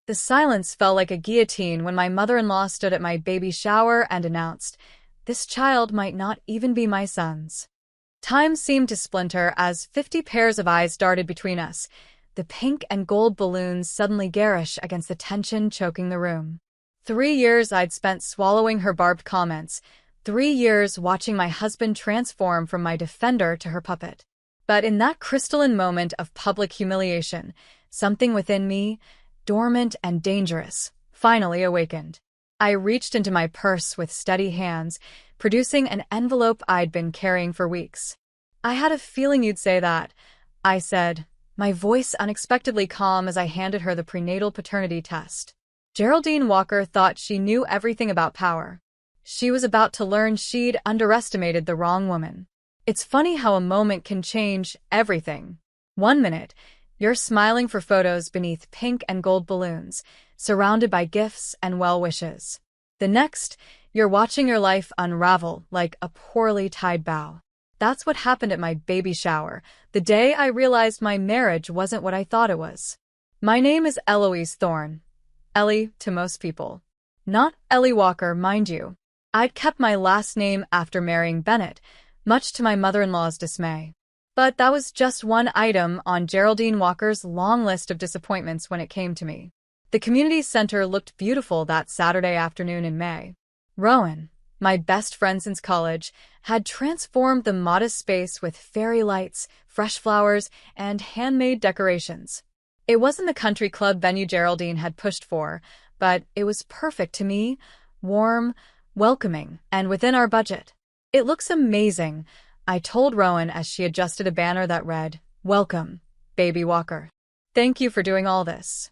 The silence fell like a guillotine when my mother-in-law stood at my baby shower and announced, "This child might not even be my son's." Time seemed to splinter as 50 pairs of eyes darted between us, the pink and gold balloons suddenly garish against the tension choking the room. 3 years I'd spent swallowing her barbed comments, 3 years watching my husband transform from my defender to her puppet. But in that crystalline moment of public humiliation, something within me, dormant and dangerous, finally awakened. I reached into my purse with steady hands, producing an envelope I'd been carrying for weeks. "I had a feeling you'd say that," I said, my voice unexpectedly calm as I handed her the prenatal paternity test. Geraldine Walker thought she knew everything about power. She was about to learn she'd underestimated the wrong woman. It's funny how a moment can change everything. One minute, you're smiling for photos beneath pink and gold balloons, surrounded by gifts and well wishes. The next, you're watching your life unravel like a poorly tied bow. That's what happened at my baby shower, the day I realized my marriage wasn't what I thought it was. My name is Eloise Thorne. Ellie to most people. Not Ellie Walker, mind you. I'd kept my last name after marrying Bennett, much to my mother-in-law's dismay. But that was just one item on Geraldine Walker's long list of disappointments when it came to me. The community center looked beautiful that Saturday afternoon in May. Rowan, my best friend since college, had transformed the modest space with fairy lights, fresh flowers, and handmade decorations. It wasn't the country club venue Geraldine had pushed for, but it was perfect to me, warm, welcoming, and within our budget. "It looks amazing," I told Rowan as she adjusted a banner that read, "Welcome, Baby Walker. Thank you for doing all this."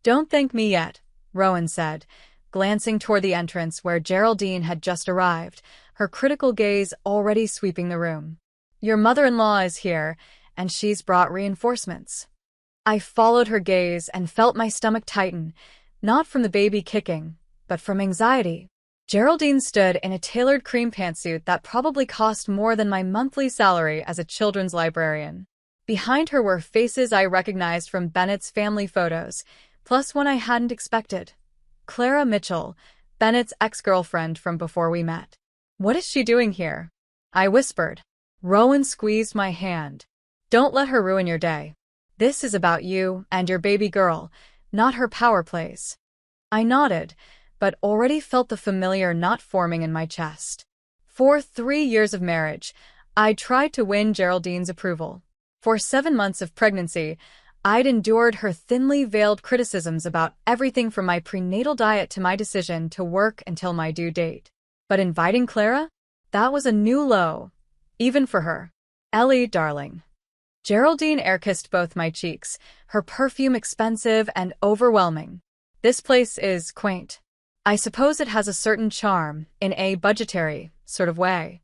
"Don't thank me yet," Rowan said, glancing toward the entrance where Geraldine had just arrived, her critical gaze already sweeping the room. "Your mother-in-law is here, and she's brought reinforcements." I followed her gaze and felt my stomach tighten, not from the baby kicking, but from anxiety. Geraldine stood in a tailored cream pantsuit that probably cost more than my monthly salary as a children's librarian. Behind her were faces I recognized from Bennett's family photos, plus one I hadn't expected. Clara Mitchell, Bennett's ex-girlfriend from before we met. "What is she doing here?" I whispered. Rowan squeezed my hand. "Don't let her ruin your day. This is about you and your baby girl, not her power plays." I nodded, but already felt the familiar knot forming in my chest. For 3 years of marriage, I tried to win Geraldine's approval. For 7 months of pregnancy, I'd endured her thinly veiled criticisms about everything from my prenatal diet to my decision to work until my due date. But inviting Clara? That was a new low, even for her. "Ellie, darling." Geraldine air-kissed both my cheeks, her perfume expensive and overwhelming. "This place is quaint. I suppose it has a certain charm, in a budgetary sort of way."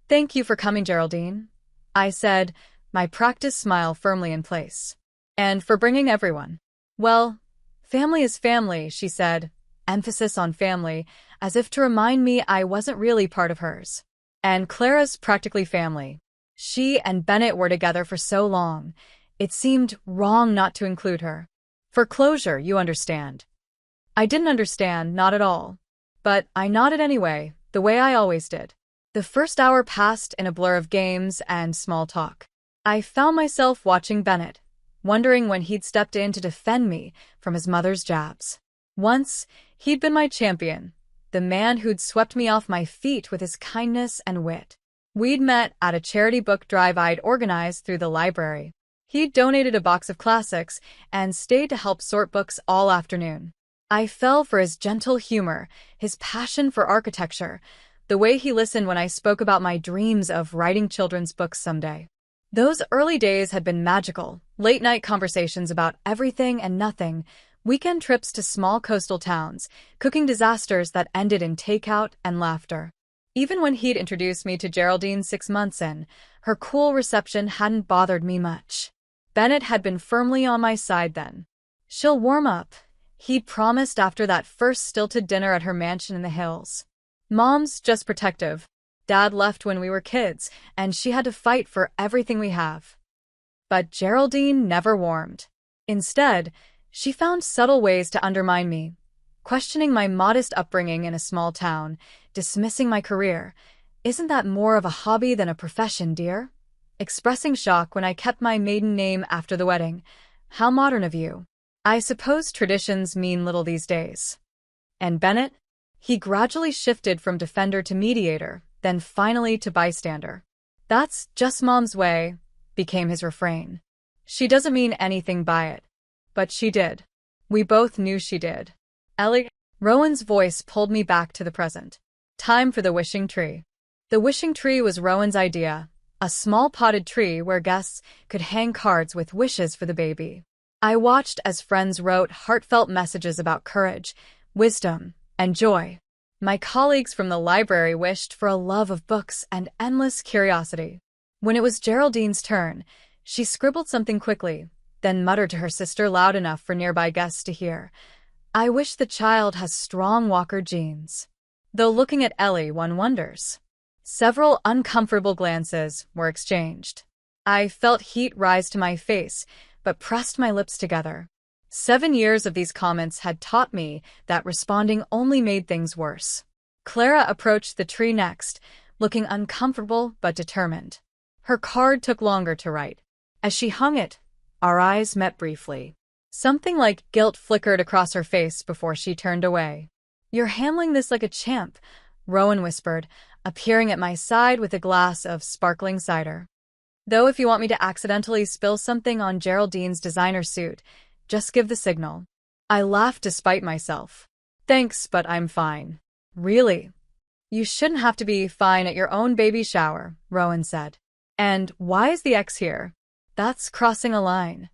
"Thank you for coming, Geraldine," I said, my practiced smile firmly in place. "And for bringing everyone." "Well, family is family," she said, emphasis on family, as if to remind me I wasn't really part of hers. "And Clara's practically family. She and Bennett were together for so long. It seemed wrong not to include her. For closure, you understand." I didn't understand, not at all. But I nodded anyway, the way I always did. The first hour passed in a blur of games and small talk. I found myself watching Bennett, wondering when he'd stepped in to defend me from his mother's jabs. Once, he'd been my champion, the man who'd swept me off my feet with his kindness and wit. We'd met at a charity book drive I'd organized through the library. He'd donated a box of classics and stayed to help sort books all afternoon. I fell for his gentle humor, his passion for architecture, the way he listened when I spoke about my dreams of writing children's books someday. Those early days had been magical, late-night conversations about everything and nothing, weekend trips to small coastal towns, cooking disasters that ended in takeout and laughter. Even when he'd introduced me to Geraldine 6 months in, her cool reception hadn't bothered me much. Bennett had been firmly on my side then. "She'll warm up," he'd promised after that first stilted dinner at her mansion in the hills. "Mom's just protective. Dad left when we were kids, and she had to fight for everything we have." But Geraldine never warmed. Instead, She found subtle ways to undermine me, questioning my modest upbringing in a small town, dismissing my career. Isn't that more of a hobby than a profession, dear? Expressing shock when I kept my maiden name after the wedding. How modern of you. I suppose traditions mean little these days. And Bennett? He gradually shifted from defender to mediator, then finally to bystander. That's just Mom's way, became his refrain. She doesn't mean anything by it. But she did. We both knew she did. Ellie? Rowan's voice pulled me back to the present. Time for the wishing tree. The wishing tree was Rowan's idea, a small potted tree where guests could hang cards with wishes for the baby. I watched as friends wrote heartfelt messages about courage, wisdom, and joy. My colleagues from the library wished for a love of books and endless curiosity. When it was Geraldine's turn, she scribbled something quickly, then muttered to her sister loud enough for nearby guests to hear. I wish the child has strong Walker genes. Though looking at Ellie, one wonders. Several uncomfortable glances were exchanged. I felt heat rise to my face, but pressed my lips together. 7 years of these comments had taught me that responding only made things worse. Clara approached the tree next, looking uncomfortable but determined. Her card took longer to write. As she hung it, our eyes met briefly. Something like guilt flickered across her face before she turned away. You're handling this like a champ, Rowan whispered, appearing at my side with a glass of sparkling cider. Though if you want me to accidentally spill something on Geraldine's designer suit, just give the signal. I laughed despite myself. Thanks, but I'm fine. Really? You shouldn't have to be fine at your own baby shower, Rowan said. And why is the ex here? That's crossing a line.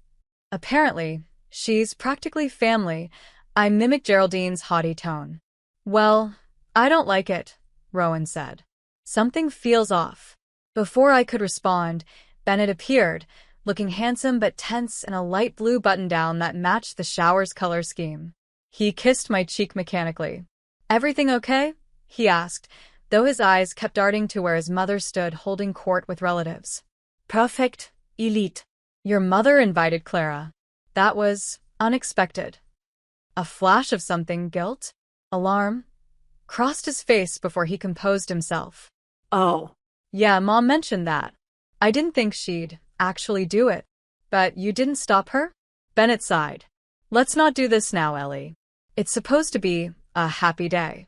Apparently, she's practically family. I mimicked Geraldine's haughty tone. Well, I don't like it, Rowan said. Something feels off. Before I could respond, Bennett appeared, looking handsome but tense in a light blue button-down that matched the shower's color scheme. He kissed my cheek mechanically. Everything okay? He asked, though his eyes kept darting to where his mother stood holding court with relatives. Perfect, elite. Your mother invited Clara. That was unexpected. A flash of something, guilt? Alarm? Crossed his face before he composed himself. Oh. Yeah, Mom mentioned that. I didn't think she'd actually do it. But you didn't stop her? Bennett sighed. Let's not do this now, Ellie. It's supposed to be a happy day.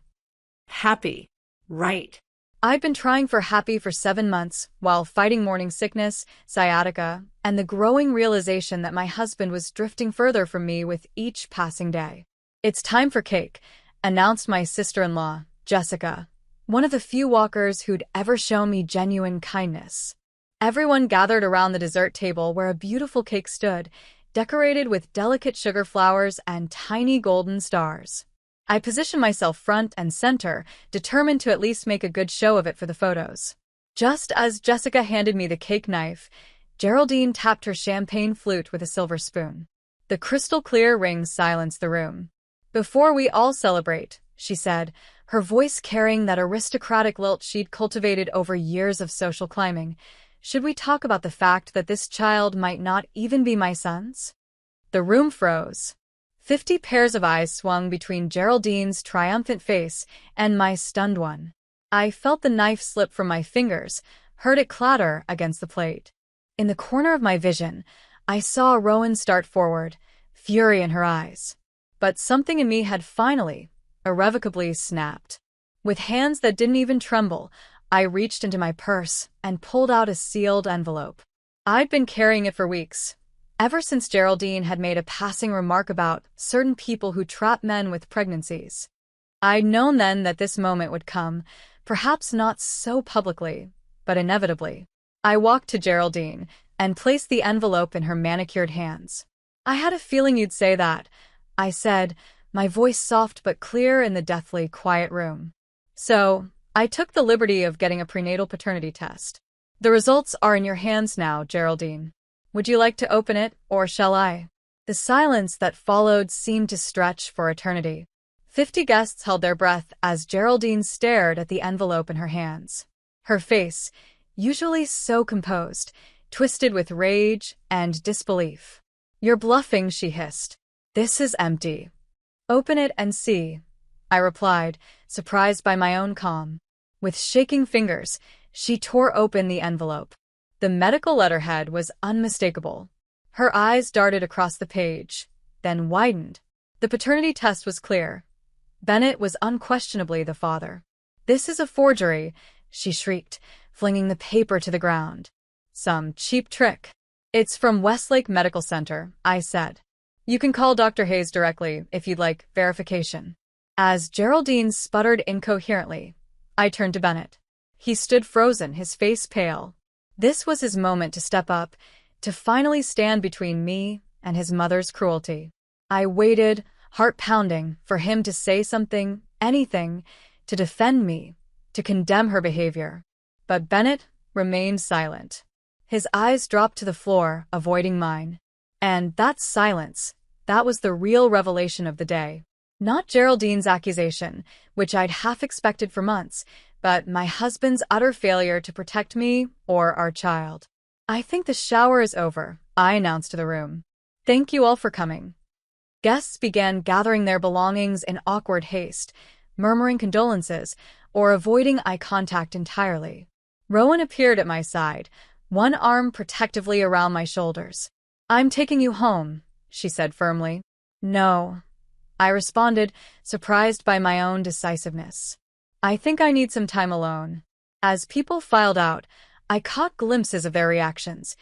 Happy. Right. I've been trying for happy for 7 months while fighting morning sickness, sciatica, and the growing realization that my husband was drifting further from me with each passing day. It's time for cake, announced my sister-in-law, Jessica, one of the few walkers who'd ever shown me genuine kindness. Everyone gathered around the dessert table where a beautiful cake stood, decorated with delicate sugar flowers and tiny golden stars. I positioned myself front and center, determined to at least make a good show of it for the photos. Just as Jessica handed me the cake knife, Geraldine tapped her champagne flute with a silver spoon. The crystal-clear ring silenced the room. Before we all celebrate, she said, her voice carrying that aristocratic lilt she'd cultivated over years of social climbing, should we talk about the fact that this child might not even be my son's? The room froze. 50 pairs of eyes swung between Geraldine's triumphant face and my stunned one. I felt the knife slip from my fingers, heard it clatter against the plate. In the corner of my vision, I saw Rowan start forward, fury in her eyes. But something in me had finally, irrevocably snapped. With hands that didn't even tremble, I reached into my purse and pulled out a sealed envelope. I'd been carrying it for weeks, ever since Geraldine had made a passing remark about certain people who trap men with pregnancies. I'd known then that this moment would come, perhaps not so publicly, but inevitably. I walked to Geraldine and placed the envelope in her manicured hands. I had a feeling you'd say that, I said, my voice soft but clear in the deathly quiet room. So, I took the liberty of getting a prenatal paternity test. The results are in your hands now, Geraldine. Would you like to open it, or shall I? The silence that followed seemed to stretch for eternity. 50 guests held their breath as Geraldine stared at the envelope in her hands. Her face, usually so composed, twisted with rage and disbelief. You're bluffing, she hissed. "This is empty. Open it and see," I replied, surprised by my own calm. With shaking fingers, she tore open the envelope. The medical letterhead was unmistakable. Her eyes darted across the page, then widened. The paternity test was clear. Bennett was unquestionably the father. "This is a forgery," she shrieked, flinging the paper to the ground. "Some cheap trick." "It's from Westlake Medical Center," I said. "You can call Dr. Hayes directly if you'd like verification." As Geraldine sputtered incoherently, I turned to Bennett. He stood frozen, his face pale. This was his moment to step up, to finally stand between me and his mother's cruelty. I waited, heart pounding, for him to say something, anything, to defend me, to condemn her behavior. But Bennett remained silent. His eyes dropped to the floor, avoiding mine. And that silence, that was the real revelation of the day. Not Geraldine's accusation, which I'd half expected for months, but my husband's utter failure to protect me or our child. "I think the shower is over," I announced to the room. "Thank you all for coming." Guests began gathering their belongings in awkward haste, murmuring condolences, or avoiding eye contact entirely. Rowan appeared at my side, one arm protectively around my shoulders. "I'm taking you home," she said firmly. "No," I responded, surprised by my own decisiveness. "I think I need some time alone." As people filed out, I caught glimpses of their reactions.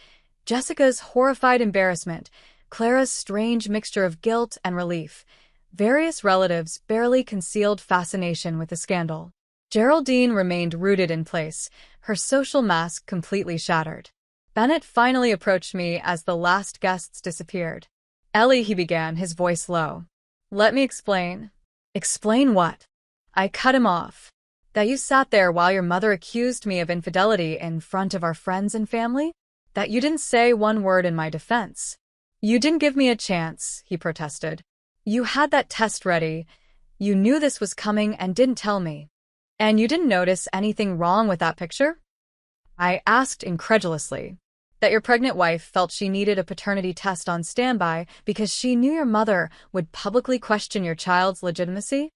Jessica's horrified embarrassment, Clara's strange mixture of guilt and relief. Various relatives barely concealed fascination with the scandal. Geraldine remained rooted in place, her social mask completely shattered. Bennett finally approached me as the last guests disappeared. "Ellie," he began, his voice low. "Let me explain." "Explain what?" I cut him off. "That you sat there while your mother accused me of infidelity in front of our friends and family? That you didn't say one word in my defense?" "You didn't give me a chance," he protested. "You had that test ready. You knew this was coming and didn't tell me. And you didn't notice anything wrong with that picture?" I asked incredulously. "That your pregnant wife felt she needed a paternity test on standby because she knew your mother would publicly question your child's legitimacy?"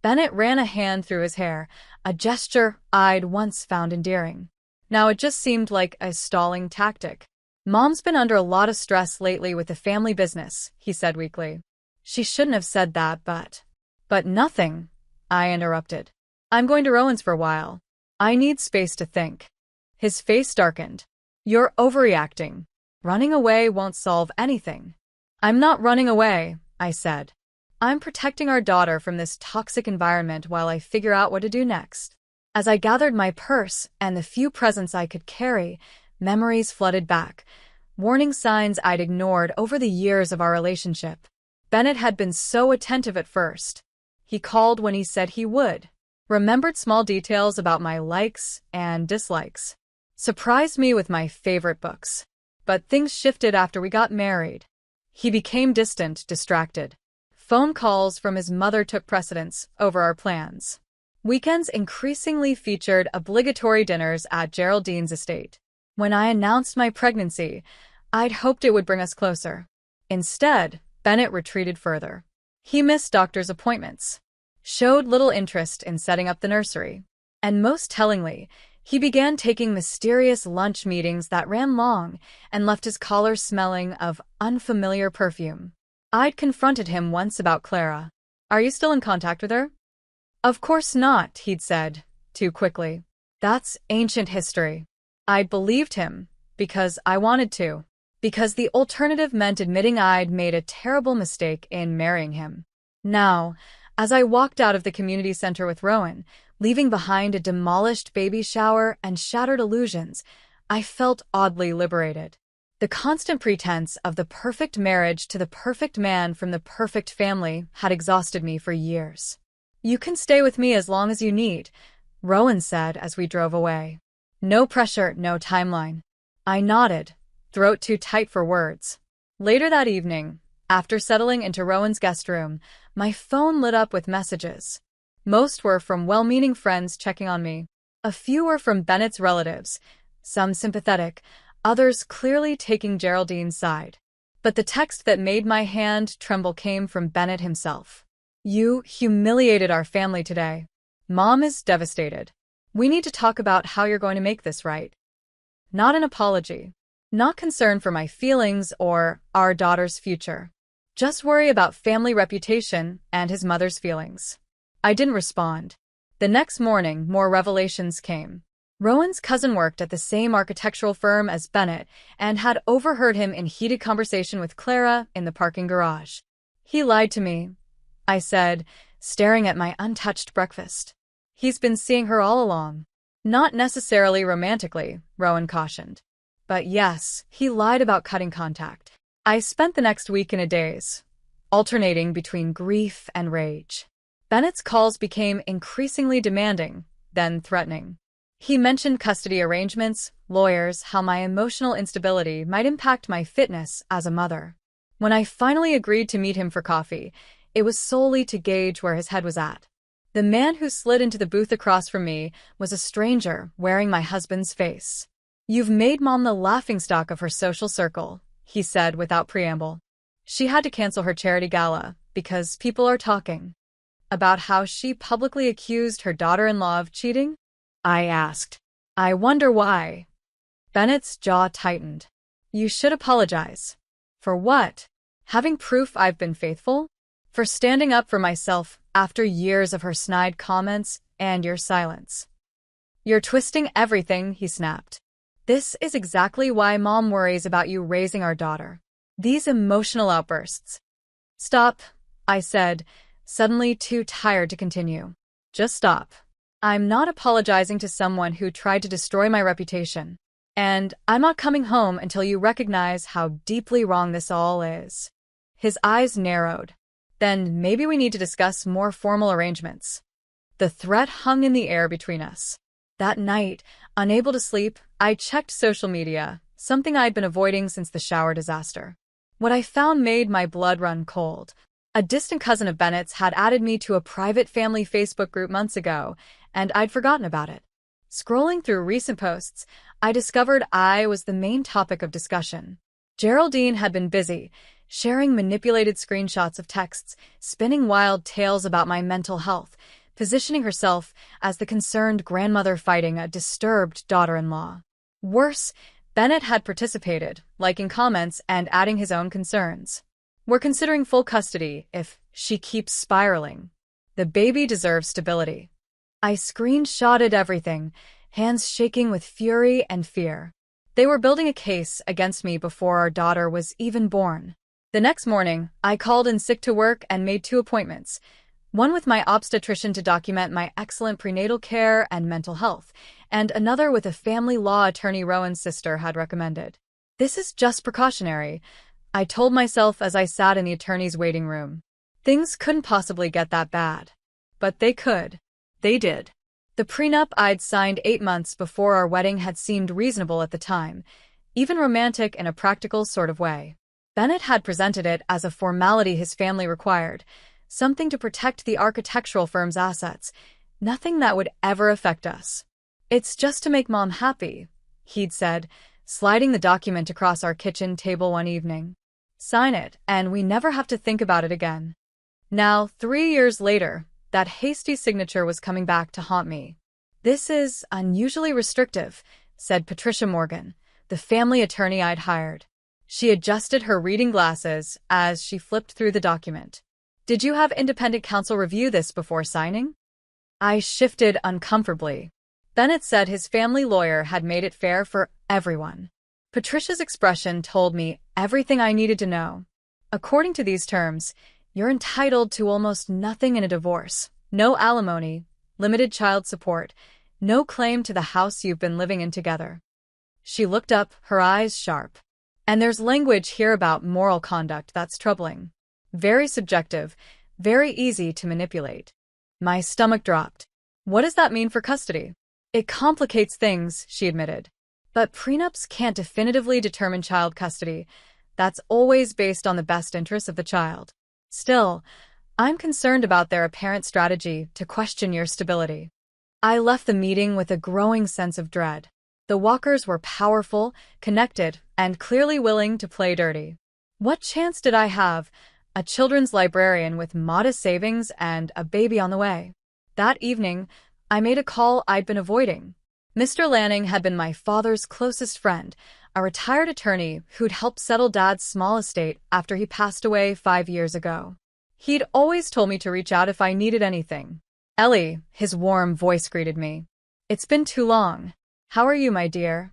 Bennett ran a hand through his hair, a gesture I'd once found endearing. Now it just seemed like a stalling tactic. "Mom's been under a lot of stress lately with the family business," he said weakly. "She shouldn't have said that, but..." "But nothing," I interrupted. "I'm going to Rowan's for a while. I need space to think." His face darkened. "You're overreacting. Running away won't solve anything." "I'm not running away," I said. "I'm protecting our daughter from this toxic environment while I figure out what to do next." As I gathered my purse and the few presents I could carry, memories flooded back, warning signs I'd ignored over the years of our relationship. Bennett had been so attentive at first. He called when he said he would, remembered small details about my likes and dislikes, surprised me with my favorite books. But things shifted after we got married. He became distant, distracted. Phone calls from his mother took precedence over our plans. Weekends increasingly featured obligatory dinners at Geraldine's estate. When I announced my pregnancy, I'd hoped it would bring us closer. Instead, Bennett retreated further. He missed doctor's appointments, showed little interest in setting up the nursery, and most tellingly, he began taking mysterious lunch meetings that ran long and left his collar smelling of unfamiliar perfume. I'd confronted him once about Clara. "Are you still in contact with her?" "Of course not," he'd said, too quickly. "That's ancient history." I'd believed him, because I wanted to. Because the alternative meant admitting I'd made a terrible mistake in marrying him. Now, as I walked out of the community center with Rowan, leaving behind a demolished baby shower and shattered illusions, I felt oddly liberated. The constant pretense of the perfect marriage to the perfect man from the perfect family had exhausted me for years. "You can stay with me as long as you need," Rowan said as we drove away. "No pressure, no timeline." I nodded, throat too tight for words. Later that evening, after settling into Rowan's guest room, my phone lit up with messages. Most were from well-meaning friends checking on me. A few were from Bennett's relatives, some sympathetic, others clearly taking Geraldine's side. But the text that made my hand tremble came from Bennett himself. "You humiliated our family today. Mom is devastated. We need to talk about how you're going to make this right." Not an apology. Not concern for my feelings or our daughter's future. Just worry about family reputation and his mother's feelings. I didn't respond. The next morning, more revelations came. Rowan's cousin worked at the same architectural firm as Bennett and had overheard him in heated conversation with Clara in the parking garage. "He lied to me," I said, staring at my untouched breakfast. "He's been seeing her all along." "Not necessarily romantically," Rowan cautioned. "But yes, he lied about cutting contact." I spent the next week in a daze, alternating between grief and rage. Bennett's calls became increasingly demanding, then threatening. He mentioned custody arrangements, lawyers, how my emotional instability might impact my fitness as a mother. When I finally agreed to meet him for coffee, it was solely to gauge where his head was at. The man who slid into the booth across from me was a stranger wearing my husband's face. "You've made Mom the laughingstock of her social circle," he said without preamble. "She had to cancel her charity gala because people are talking." "About how she publicly accused her daughter-in-law of cheating?" I asked. "I wonder why." Bennett's jaw tightened. "You should apologize." "For what? Having proof I've been faithful? For standing up for myself after years of her snide comments and your silence." "You're twisting everything," he snapped. "This is exactly why Mom worries about you raising our daughter. These emotional outbursts." "Stop," I said, suddenly too tired to continue. "Just stop. I'm not apologizing to someone who tried to destroy my reputation. And I'm not coming home until you recognize how deeply wrong this all is." His eyes narrowed. "Then maybe we need to discuss more formal arrangements." The threat hung in the air between us. That night, unable to sleep, I checked social media, something I'd been avoiding since the shower disaster. What I found made my blood run cold. A distant cousin of Bennett's had added me to a private family Facebook group months ago, and I'd forgotten about it. Scrolling through recent posts, I discovered I was the main topic of discussion. Geraldine had been busy, sharing manipulated screenshots of texts, spinning wild tales about my mental health, positioning herself as the concerned grandmother fighting a disturbed daughter-in-law. Worse, Bennett had participated, liking comments and adding his own concerns. "We're considering full custody if she keeps spiraling. The baby deserves stability." I screenshotted everything, hands shaking with fury and fear. They were building a case against me before our daughter was even born. The next morning, I called in sick to work and made 2 appointments, one with my obstetrician to document my excellent prenatal care and mental health, and another with a family law attorney Rowan's sister had recommended. "This is just precautionary," I told myself as I sat in the attorney's waiting room. Things couldn't possibly get that bad. But they could. They did. The prenup I'd signed 8 months before our wedding had seemed reasonable at the time, even romantic in a practical sort of way. Bennett had presented it as a formality his family required, something to protect the architectural firm's assets, nothing that would ever affect us. "It's just to make Mom happy," he'd said, sliding the document across our kitchen table one evening. "Sign it, and we never have to think about it again." Now, 3 years later, that hasty signature was coming back to haunt me. "This is unusually restrictive," said Patricia Morgan, the family attorney I'd hired. She adjusted her reading glasses as she flipped through the document. "Did you have independent counsel review this before signing?" I shifted uncomfortably. Bennett said his family lawyer had made it fair for everyone. Patricia's expression told me everything I needed to know. "According to these terms, you're entitled to almost nothing in a divorce. No alimony, limited child support, no claim to the house you've been living in together." She looked up, her eyes sharp. "And there's language here about moral conduct that's troubling. Very subjective, very easy to manipulate." My stomach dropped. "What does that mean for custody?" "It complicates things," she admitted. "But prenups can't definitively determine child custody. That's always based on the best interests of the child. Still, I'm concerned about their apparent strategy to question your stability." I left the meeting with a growing sense of dread. The Walkers were powerful, connected, and clearly willing to play dirty. What chance did I have? A children's librarian with modest savings and a baby on the way. That evening, I made a call I'd been avoiding. Mr. Lanning had been my father's closest friend, a retired attorney who'd helped settle Dad's small estate after he passed away 5 years ago. He'd always told me to reach out if I needed anything. Ellie, his warm voice greeted me. It's been too long. How are you, my dear?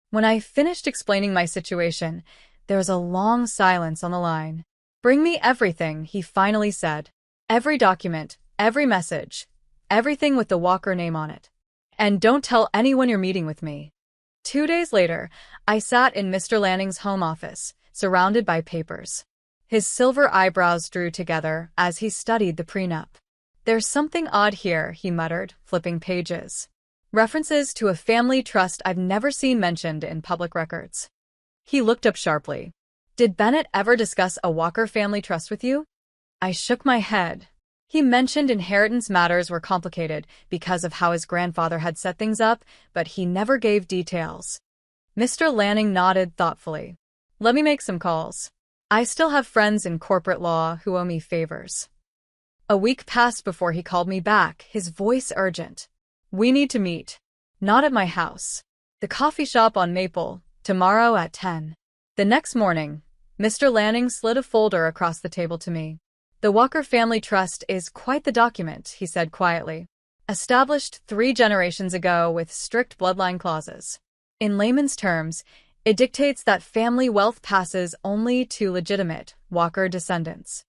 When I finished explaining my situation, there was a long silence on the line. Bring me everything, he finally said. Every document, every message, everything with the Walker name on it. And don't tell anyone you're meeting with me. 2 days later, I sat in Mr. Lanning's home office, surrounded by papers. His silver eyebrows drew together as he studied the prenup. There's something odd here, he muttered, flipping pages. References to a family trust I've never seen mentioned in public records. He looked up sharply. Did Bennett ever discuss a Walker family trust with you? I shook my head. He mentioned inheritance matters were complicated because of how his grandfather had set things up, but he never gave details. Mr. Lanning nodded thoughtfully. Let me make some calls. I still have friends in corporate law who owe me favors. A week passed before he called me back, his voice urgent. We need to meet. Not at my house. The coffee shop on Maple, tomorrow at 10. The next morning, Mr. Lanning slid a folder across the table to me. The Walker Family Trust is quite the document, he said quietly. Established 3 generations ago with strict bloodline clauses. In layman's terms, it dictates that family wealth passes only to legitimate Walker descendants.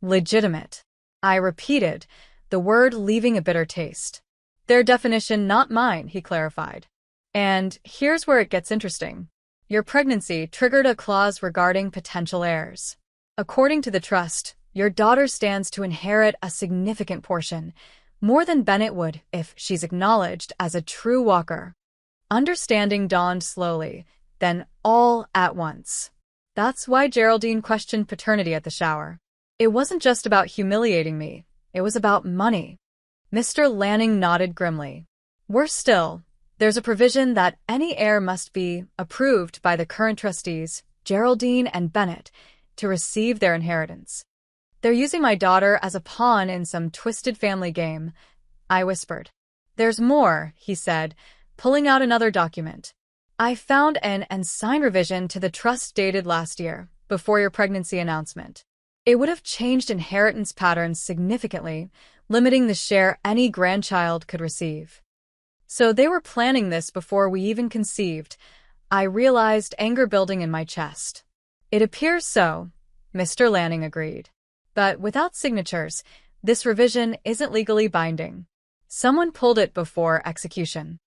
Legitimate. I repeated, the word leaving a bitter taste. Their definition, not mine, he clarified. And here's where it gets interesting. Your pregnancy triggered a clause regarding potential heirs. According to the trust, your daughter stands to inherit a significant portion, more than Bennett would if she's acknowledged as a true Walker. Understanding dawned slowly, then all at once. That's why Geraldine questioned paternity at the shower. It wasn't just about humiliating me, it was about money. Mr. Lanning nodded grimly. Worse still, there's a provision that any heir must be approved by the current trustees, Geraldine and Bennett, to receive their inheritance. They're using my daughter as a pawn in some twisted family game, I whispered. There's more, he said, pulling out another document. I found an signed revision to the trust dated last year, before your pregnancy announcement. It would have changed inheritance patterns significantly, limiting the share any grandchild could receive. So they were planning this before we even conceived. I realized anger building in my chest. It appears so, Mr. Lanning agreed. But without signatures, this revision isn't legally binding. Someone pulled it before execution.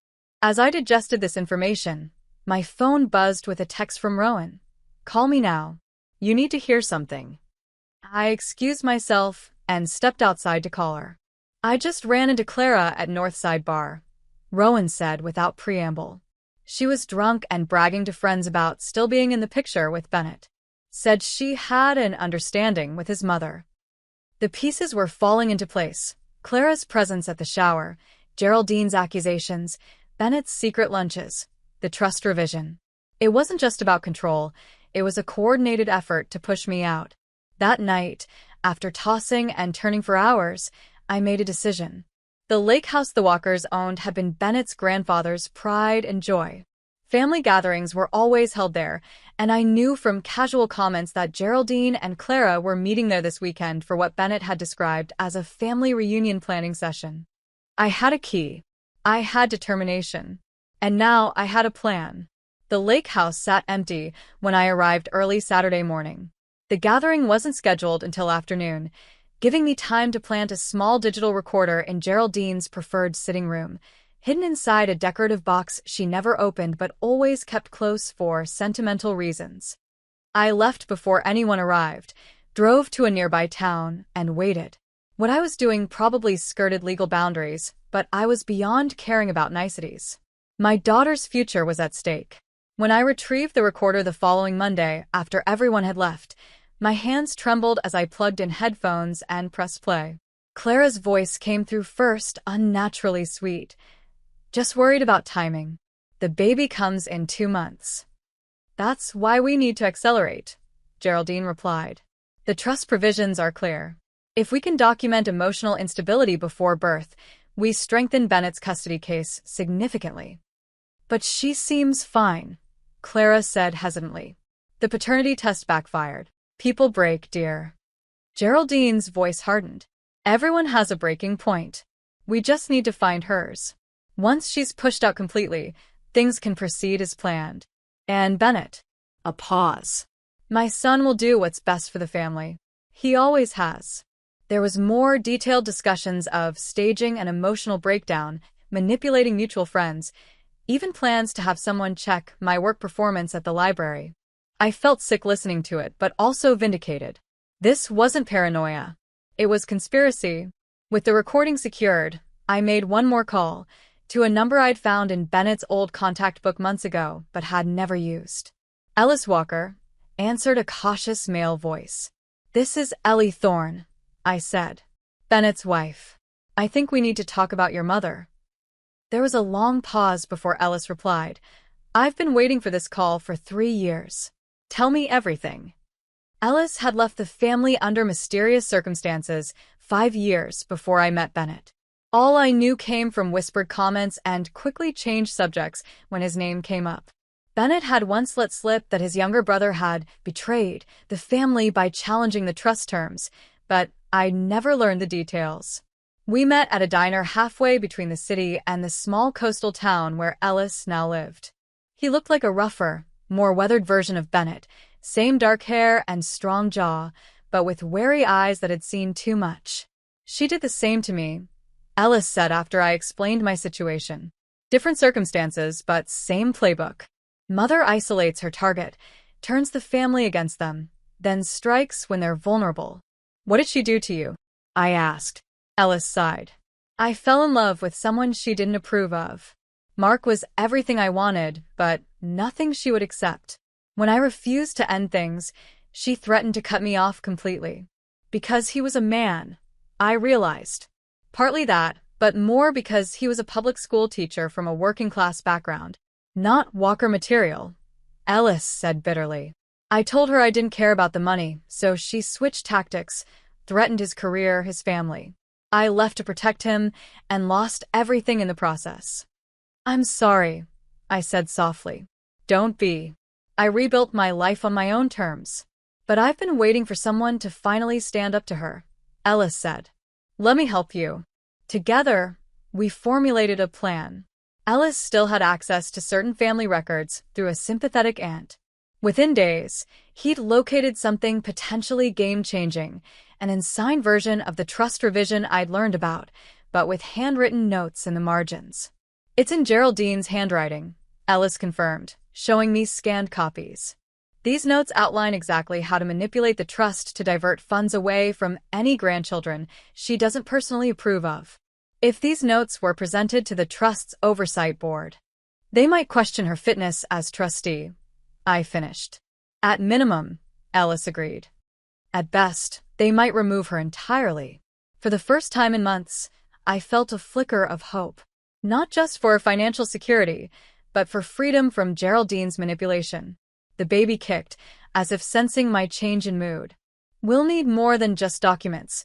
As I digested this information, my phone buzzed with a text from Rowan. Call me now. You need to hear something. I excused myself and stepped outside to call her. I just ran into Clara at Northside Bar, Rowan said without preamble. She was drunk and bragging to friends about still being in the picture with Bennett. Said she had an understanding with his mother. The pieces were falling into place. Clara's presence at the shower, Geraldine's accusations, Bennett's secret lunches, the trust revision. It wasn't just about control, it was a coordinated effort to push me out. That night, after tossing and turning for hours, I made a decision. The lake house the Walkers owned had been Bennett's grandfather's pride and joy. Family gatherings were always held there, and I knew from casual comments that Geraldine and Clara were meeting there this weekend for what Bennett had described as a family reunion planning session. I had a key. I had determination. And now I had a plan. The lake house sat empty when I arrived early Saturday morning. The gathering wasn't scheduled until afternoon, giving me time to plant a small digital recorder in Geraldine's preferred sitting room, hidden inside a decorative box she never opened but always kept close for sentimental reasons. I left before anyone arrived, drove to a nearby town, and waited. What I was doing probably skirted legal boundaries, but I was beyond caring about niceties. My daughter's future was at stake. When I retrieved the recorder the following Monday, after everyone had left, my hands trembled as I plugged in headphones and pressed play. Clara's voice came through first, unnaturally sweet. Just worried about timing. The baby comes in 2 months. That's why we need to accelerate. Geraldine replied. The trust provisions are clear. If we can document emotional instability before birth, we strengthen Bennett's custody case significantly. But she seems fine, Clara said hesitantly. The paternity test backfired. People break, dear. Geraldine's voice hardened. Everyone has a breaking point. We just need to find hers. Once she's pushed out completely, things can proceed as planned. And Bennett. A pause. My son will do what's best for the family. He always has. There was more detailed discussions of staging an emotional breakdown, manipulating mutual friends, even plans to have someone check my work performance at the library. I felt sick listening to it, but also vindicated. This wasn't paranoia. It was conspiracy. With the recording secured, I made one more call, to a number I'd found in Bennett's old contact book months ago, but had never used. Ellis Walker, answered a cautious male voice. This is Ellie Thorne, I said. Bennett's wife. I think we need to talk about your mother. There was a long pause before Ellis replied. I've been waiting for this call for 3 years. Tell me everything. Ellis had left the family under mysterious circumstances 5 years before I met Bennett. All I knew came from whispered comments and quickly changed subjects when his name came up. Bennett had once let slip that his younger brother had betrayed the family by challenging the trust terms, but I never learned the details. We met at a diner halfway between the city and the small coastal town where Ellis now lived. He looked like a rougher, more weathered version of Bennett, same dark hair and strong jaw, but with wary eyes that had seen too much. She did the same to me, Ellis said after I explained my situation. Different circumstances, but same playbook. Mother isolates her target, turns the family against them, then strikes when they're vulnerable. What did she do to you? I asked. Ellis sighed. I fell in love with someone she didn't approve of. Mark was everything I wanted, but nothing she would accept. When I refused to end things, she threatened to cut me off completely. Because he was a man, I realized. Partly that, but more because he was a public school teacher from a working-class background. Not Walker material, Ellis said bitterly. I told her I didn't care about the money, so she switched tactics, threatened his career, his family. I left to protect him and lost everything in the process. I'm sorry, I said softly. Don't be. I rebuilt my life on my own terms. But I've been waiting for someone to finally stand up to her, Ellis said. Let me help you. Together, we formulated a plan. Ellis still had access to certain family records through a sympathetic aunt. Within days, he'd located something potentially game-changing, an unsigned version of the trust revision I'd learned about, but with handwritten notes in the margins. It's in Geraldine's handwriting, Ellis confirmed, showing me scanned copies. These notes outline exactly how to manipulate the trust to divert funds away from any grandchildren she doesn't personally approve of. If these notes were presented to the trust's oversight board, they might question her fitness as trustee, I finished. At minimum, Ellis agreed. At best, they might remove her entirely. For the first time in months, I felt a flicker of hope. Not just for financial security, but for freedom from Geraldine's manipulation. The baby kicked, as if sensing my change in mood. We'll need more than just documents,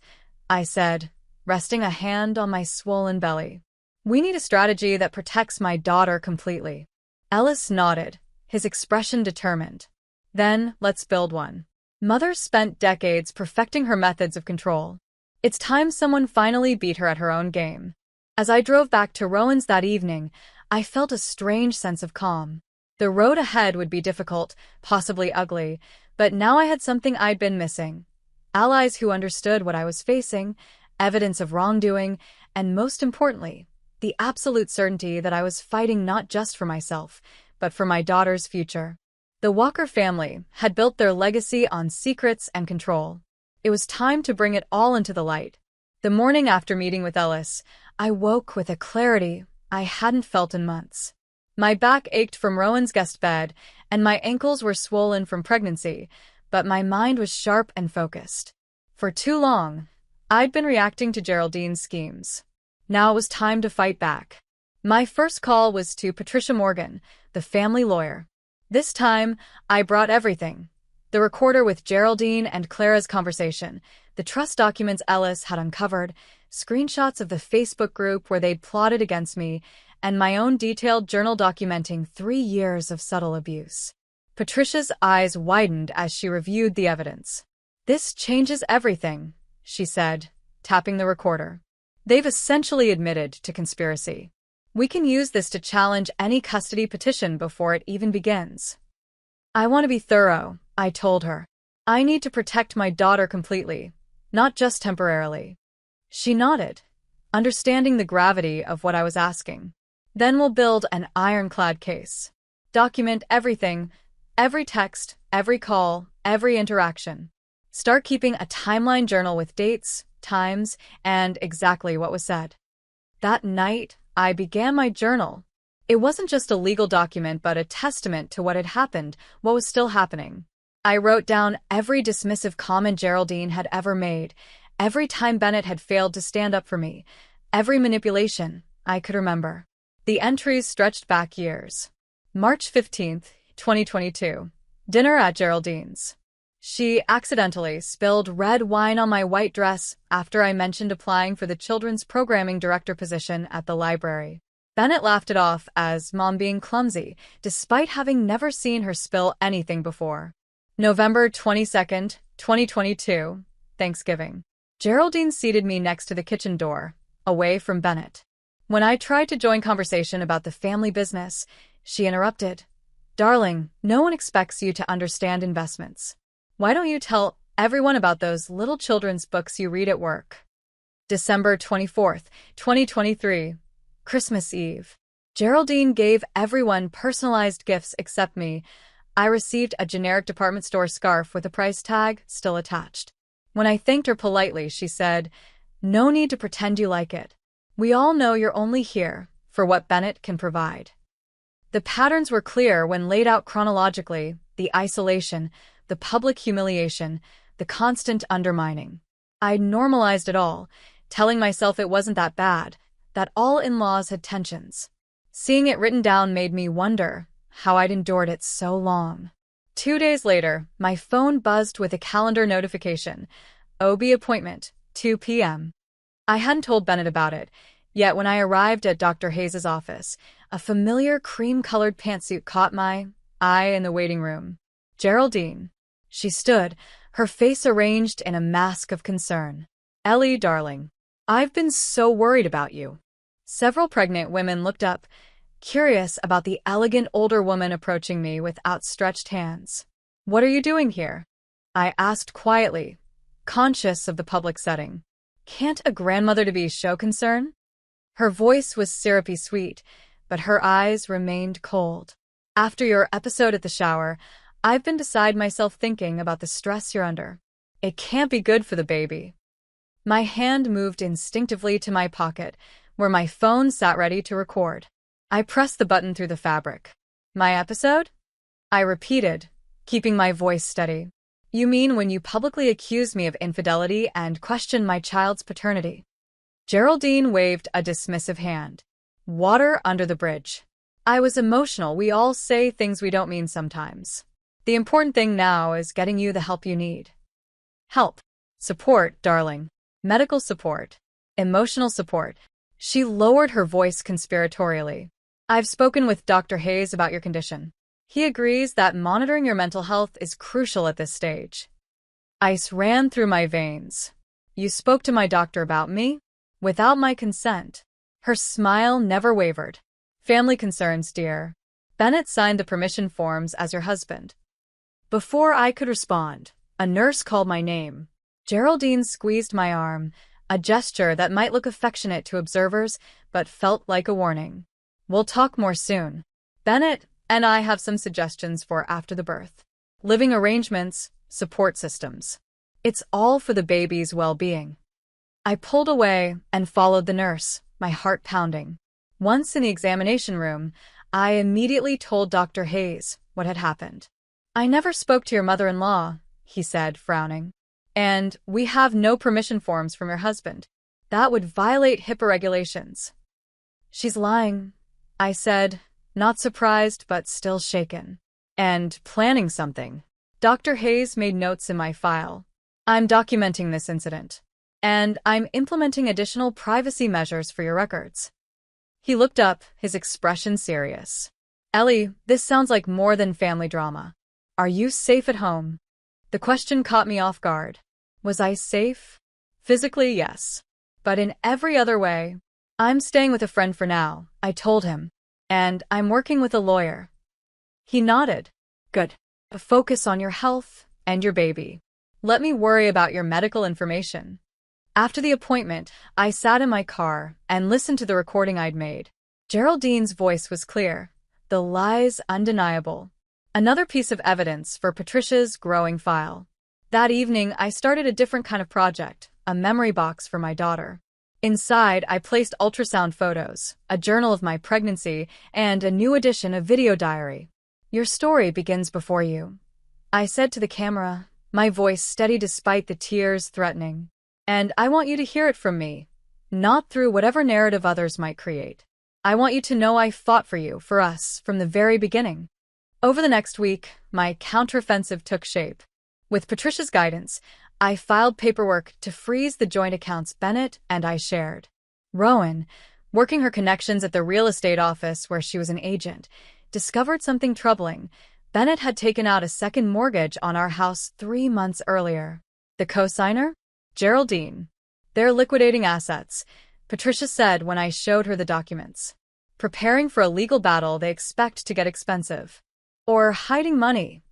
I said, resting a hand on my swollen belly. We need a strategy that protects my daughter completely. Ellis nodded, his expression determined. Then, let's build one. Mother spent decades perfecting her methods of control. It's time someone finally beat her at her own game. As I drove back to Rowan's that evening, I felt a strange sense of calm. The road ahead would be difficult, possibly ugly, but now I had something I'd been missing. Allies who understood what I was facing, evidence of wrongdoing, and most importantly, the absolute certainty that I was fighting not just for myself, but for my daughter's future. The Walker family had built their legacy on secrets and control. It was time to bring it all into the light. The morning after meeting with Ellis, I woke with a clarity I hadn't felt in months. My back ached from Rowan's guest bed, and my ankles were swollen from pregnancy, but my mind was sharp and focused. For too long, I'd been reacting to Geraldine's schemes. Now it was time to fight back. My first call was to Patricia Morgan, the family lawyer. This time, I brought everything. The recorder with Geraldine and Clara's conversation, the trust documents Ellis had uncovered, screenshots of the Facebook group where they'd plotted against me, and my own detailed journal documenting 3 years of subtle abuse. Patricia's eyes widened as she reviewed the evidence. "This changes everything," she said, tapping the recorder. "They've essentially admitted to conspiracy. We can use this to challenge any custody petition before it even begins." "I want to be thorough," I told her. "I need to protect my daughter completely, not just temporarily." She nodded, understanding the gravity of what I was asking. "Then we'll build an ironclad case. Document everything, every text, every call, every interaction. Start keeping a timeline journal with dates, times, and exactly what was said." That night, I began my journal. It wasn't just a legal document, but a testament to what had happened, what was still happening. I wrote down every dismissive comment Geraldine had ever made, every time Bennett had failed to stand up for me, every manipulation I could remember. The entries stretched back years. March 15th, 2022. Dinner at Geraldine's. She accidentally spilled red wine on my white dress after I mentioned applying for the children's programming director position at the library. Bennett laughed it off as Mom being clumsy, despite having never seen her spill anything before. November 22nd, 2022. Thanksgiving. Geraldine seated me next to the kitchen door, away from Bennett. When I tried to join conversation about the family business, she interrupted. "Darling, no one expects you to understand investments. Why don't you tell everyone about those little children's books you read at work?" December 24th, 2023. Christmas Eve. Geraldine gave everyone personalized gifts except me. I received a generic department store scarf with a price tag still attached. When I thanked her politely, she said, "No need to pretend you like it. We all know you're only here for what Bennett can provide." The patterns were clear when laid out chronologically: the isolation, the public humiliation, the constant undermining. I'd normalized it all, telling myself it wasn't that bad, that all in-laws had tensions. Seeing it written down made me wonder how I'd endured it so long. 2 days later, my phone buzzed with a calendar notification. OB appointment, 2 p.m. I hadn't told Bennett about it, yet when I arrived at Dr. Hayes' office, a familiar cream-colored pantsuit caught my eye in the waiting room. Geraldine. She stood, her face arranged in a mask of concern. "Ellie, darling, I've been so worried about you." Several pregnant women looked up, curious about the elegant older woman approaching me with outstretched hands. "What are you doing here?" I asked quietly, conscious of the public setting. "Can't a grandmother-to-be show concern?" Her voice was syrupy sweet, but her eyes remained cold. "After your episode at the shower, I've been beside myself thinking about the stress you're under. It can't be good for the baby." My hand moved instinctively to my pocket, where my phone sat ready to record. I pressed the button through the fabric. "My episode?" I repeated, keeping my voice steady. "You mean when you publicly accused me of infidelity and questioned my child's paternity?" Geraldine waved a dismissive hand. "Water under the bridge. I was emotional. We all say things we don't mean sometimes. The important thing now is getting you the help you need." "Help. Support, darling. Medical support. Emotional support." She lowered her voice conspiratorially. "I've spoken with Dr. Hayes about your condition. He agrees that monitoring your mental health is crucial at this stage." Ice ran through my veins. "You spoke to my doctor about me? Without my consent?" Her smile never wavered. "Family concerns, dear. Bennett signed the permission forms as your husband." Before I could respond, a nurse called my name. Geraldine squeezed my arm, a gesture that might look affectionate to observers, but felt like a warning. "We'll talk more soon. Bennett and I have some suggestions for after the birth. Living arrangements, support systems. It's all for the baby's well-being." I pulled away and followed the nurse, my heart pounding. Once in the examination room, I immediately told Dr. Hayes what had happened. "I never spoke to your mother-in-law," he said, frowning. "And we have no permission forms from your husband. That would violate HIPAA regulations." "She's lying," I said, not surprised but still shaken. "And planning something," Dr. Hayes made notes in my file. I'm documenting this incident, and I'm implementing additional privacy measures for your records. He looked up, his expression serious. Ellie, this sounds like more than family drama. Are you safe at home? The question caught me off guard. Was I safe? Physically, yes. But in every other way, I'm staying with a friend for now, I told him. And I'm working with a lawyer. He nodded. Good. Focus on your health and your baby. Let me worry about your medical information. After the appointment, I sat in my car and listened to the recording I'd made. Geraldine's voice was clear, the lies undeniable. Another piece of evidence for Patricia's growing file. That evening, I started a different kind of project, a memory box for my daughter. Inside, I placed ultrasound photos, a journal of my pregnancy, and a new edition of video diary. Your story begins before you, I said to the camera, my voice steady despite the tears threatening. And I want you to hear it from me, not through whatever narrative others might create. I want you to know I fought for you, for us, from the very beginning. Over the next week, my counteroffensive took shape. With Patricia's guidance, I filed paperwork to freeze the joint accounts Bennett and I shared. Rowan, working her connections at the real estate office where she was an agent, discovered something troubling. Bennett had taken out a second mortgage on our house 3 months earlier. The co-signer? Geraldine. They're liquidating assets, Patricia said when I showed her the documents. Preparing for a legal battle they expect to get expensive. Or hiding money,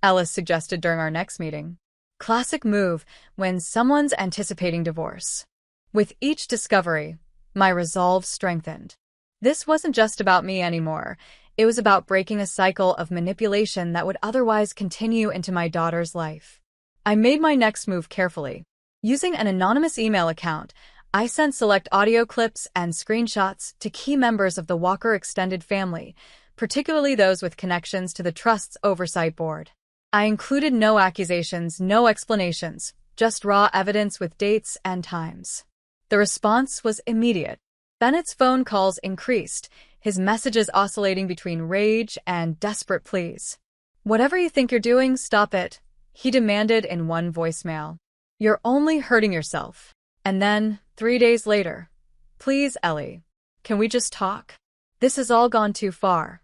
Ellis suggested during our next meeting. Classic move when someone's anticipating divorce. With each discovery, my resolve strengthened. This wasn't just about me anymore. It was about breaking a cycle of manipulation that would otherwise continue into my daughter's life. I made my next move carefully. Using an anonymous email account, I sent select audio clips and screenshots to key members of the Walker extended family, particularly those with connections to the Trust's oversight board. I included no accusations, no explanations, just raw evidence with dates and times. The response was immediate. Bennett's phone calls increased, his messages oscillating between rage and desperate pleas. Whatever you think you're doing, stop it, he demanded in one voicemail. You're only hurting yourself. And then, 3 days later, please, Ellie, can we just talk? This has all gone too far.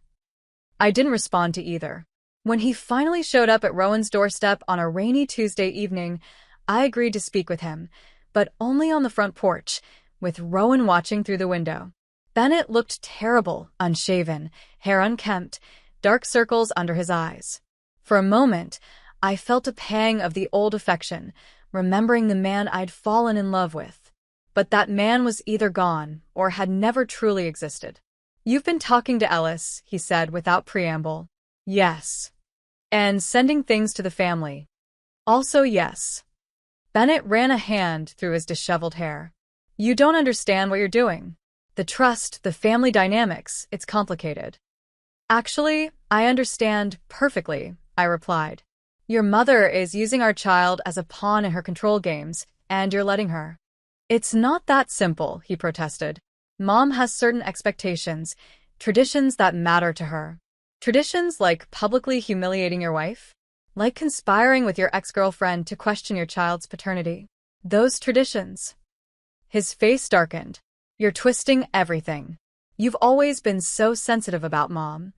I didn't respond to either. When he finally showed up at Rowan's doorstep on a rainy Tuesday evening, I agreed to speak with him, but only on the front porch, with Rowan watching through the window. Bennett looked terrible, unshaven, hair unkempt, dark circles under his eyes. For a moment, I felt a pang of the old affection, remembering the man I'd fallen in love with. But that man was either gone or had never truly existed. You've been talking to Ellis, he said without preamble. Yes. And sending things to the family. Also yes. Bennett ran a hand through his disheveled hair. You don't understand what you're doing. The trust, the family dynamics, it's complicated. Actually, I understand perfectly, I replied. Your mother is using our child as a pawn in her control games, and you're letting her. It's not that simple, he protested. Mom has certain expectations, traditions that matter to her. Traditions like publicly humiliating your wife? Like conspiring with your ex-girlfriend to question your child's paternity. Those traditions. His face darkened. You're twisting everything. You've always been so sensitive about Mom.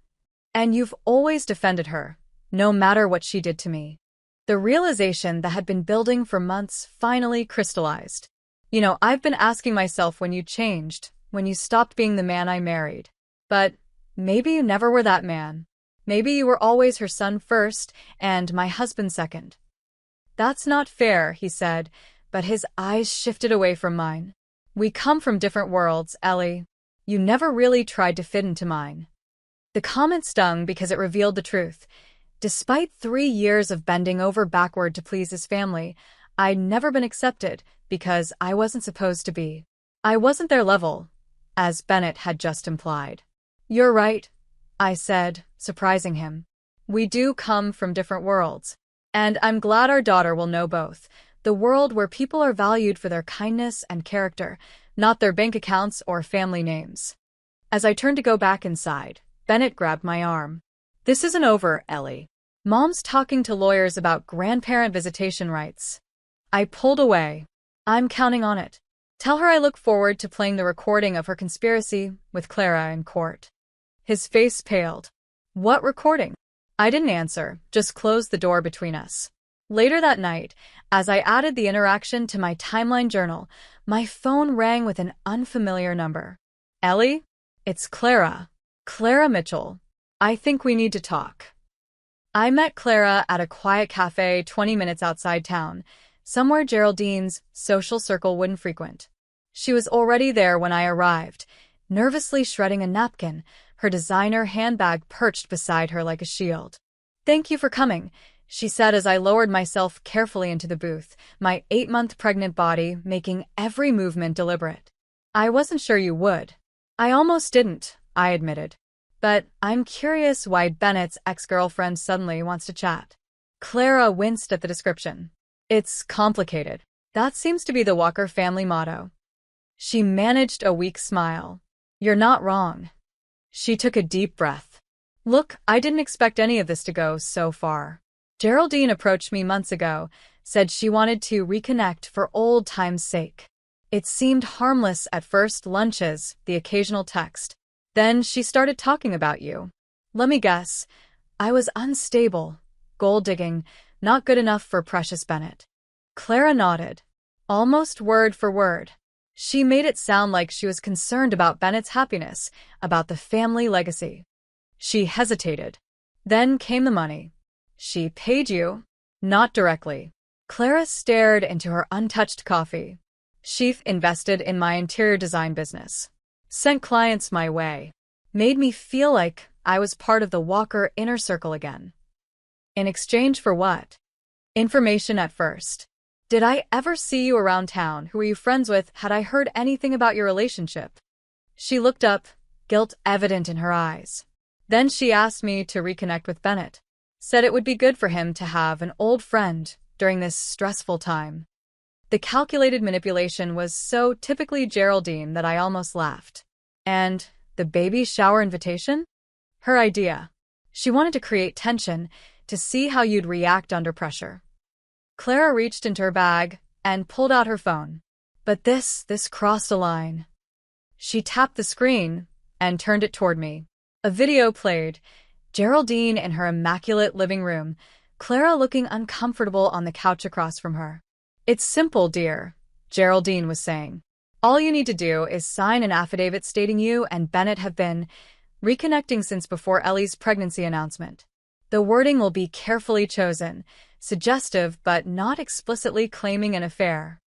And you've always defended her, no matter what she did to me. The realization that had been building for months finally crystallized. You know, I've been asking myself when you changed, when you stopped being the man I married. But maybe you never were that man. Maybe you were always her son first and my husband second. That's not fair, he said, but his eyes shifted away from mine. We come from different worlds, Ellie. You never really tried to fit into mine. The comment stung because it revealed the truth. Despite 3 years of bending over backward to please his family, I'd never been accepted because I wasn't supposed to be. I wasn't their level, as Bennett had just implied. You're right, I said, surprising him. We do come from different worlds. And I'm glad our daughter will know both. The world where people are valued for their kindness and character, not their bank accounts or family names. As I turned to go back inside, Bennett grabbed my arm. This isn't over, Ellie. Mom's talking to lawyers about grandparent visitation rights. I pulled away. I'm counting on it. Tell her I look forward to playing the recording of her conspiracy with Clara in court. His face paled. What recording? I didn't answer, just closed the door between us. Later that night, as I added the interaction to my timeline journal, my phone rang with an unfamiliar number. Ellie? It's Clara. Clara Mitchell. I think we need to talk. I met Clara at a quiet cafe 20 minutes outside town, somewhere Geraldine's social circle wouldn't frequent. She was already there when I arrived, nervously shredding a napkin, her designer handbag perched beside her like a shield. Thank you for coming, she said as I lowered myself carefully into the booth, my 8-month pregnant body making every movement deliberate. I wasn't sure you would. I almost didn't, I admitted. But I'm curious why Bennett's ex-girlfriend suddenly wants to chat. Clara winced at the description. It's complicated. That seems to be the Walker family motto. She managed a weak smile. You're not wrong. She took a deep breath. Look, I didn't expect any of this to go so far. Geraldine approached me months ago, said she wanted to reconnect for old times' sake. It seemed harmless at first, lunches, the occasional text. Then she started talking about you. Let me guess. I was unstable, gold-digging, not good enough for Precious Bennett. Clara nodded, almost word for word. She made it sound like she was concerned about Bennett's happiness, about the family legacy. She hesitated. Then came the money. She paid you? Not directly. Clara stared into her untouched coffee. Sheaf invested in my interior design business. Sent clients my way. Made me feel like I was part of the Walker inner circle again. In exchange for what? Information at first. Did I ever see you around town? Who were you friends with? Had I heard anything about your relationship? She looked up, guilt evident in her eyes. Then she asked me to reconnect with Bennett. Said it would be good for him to have an old friend during this stressful time. The calculated manipulation was so typically Geraldine that I almost laughed. And the baby shower invitation? Her idea. She wanted to create tension, to see how you'd react under pressure. Clara reached into her bag and pulled out her phone. But this crossed a line. She tapped the screen and turned it toward me. A video played. Geraldine in her immaculate living room, Clara looking uncomfortable on the couch across from her. It's simple, dear, Geraldine was saying. All you need to do is sign an affidavit stating you and Bennett have been reconnecting since before Ellie's pregnancy announcement. The wording will be carefully chosen, suggestive but not explicitly claiming an affair.